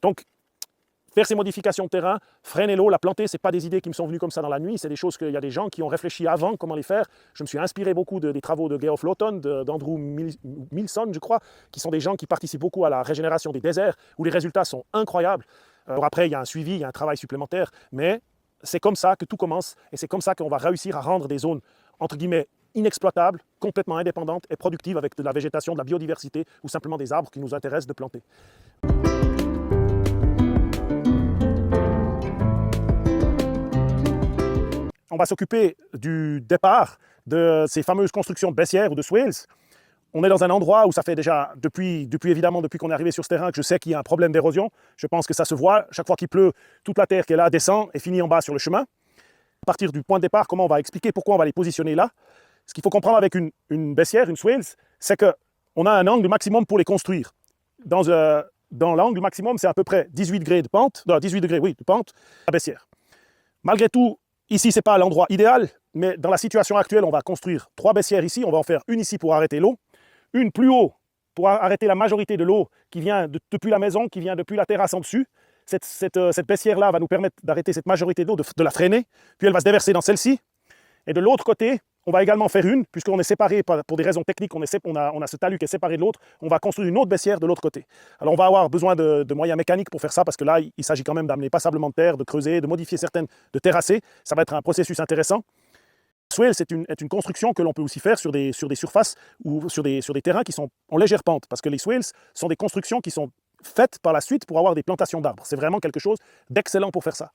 Donc, faire ces modifications de terrain, freiner l'eau, la planter, ce n'est pas des idées qui me sont venues comme ça dans la nuit, c'est des choses qu'il y a des gens qui ont réfléchi avant comment les faire. Je me suis inspiré beaucoup des travaux de Geoff Lawton, d'Andrew Milson, je crois, qui sont des gens qui participent beaucoup à la régénération des déserts, où les résultats sont incroyables. Alors après, il y a un suivi, il y a un travail supplémentaire, mais c'est comme ça que tout commence, et c'est comme ça qu'on va réussir à rendre des zones, entre guillemets, inexploitables, complètement indépendantes et productives avec de la végétation, de la biodiversité, ou simplement des arbres qui nous intéressent de planter. On va s'occuper du départ de ces fameuses constructions de baissières ou de swales. On est dans un endroit où ça fait déjà, depuis qu'on est arrivé sur ce terrain, que je sais qu'il y a un problème d'érosion. Je pense que ça se voit. Chaque fois qu'il pleut, toute la terre qui est là descend et finit en bas sur le chemin. À partir du point de départ, comment on va expliquer pourquoi on va les positionner là. Ce qu'il faut comprendre avec une baissière, une swales, c'est qu'on a un angle maximum pour les construire. Dans l'angle maximum, c'est à peu près 18 degrés de pente, 18 degrés, oui, de pente, la baissière. Malgré tout, ici, ce n'est pas l'endroit idéal, mais dans la situation actuelle, on va construire 3 baissières ici. On va en faire une ici pour arrêter l'eau, une plus haut pour arrêter la majorité de l'eau qui vient depuis la maison, qui vient depuis la terrasse en dessus. Cette baissière-là va nous permettre d'arrêter cette majorité d'eau, de la freiner, puis elle va se déverser dans celle-ci. Et de l'autre côté, on va également faire une, puisqu'on est séparé pour des raisons techniques, on a ce talus qui est séparé de l'autre, on va construire une autre baissière de l'autre côté. Alors on va avoir besoin de moyens mécaniques pour faire ça, parce que là, il s'agit quand même d'amener passablement de terre, de creuser, de modifier certaines, de terrasser. Ça va être un processus intéressant. Swale, c'est une construction que l'on peut aussi faire sur des surfaces ou sur des terrains qui sont en légère pente, parce que les swales sont des constructions qui sont faites par la suite pour avoir des plantations d'arbres. C'est vraiment quelque chose d'excellent pour faire ça.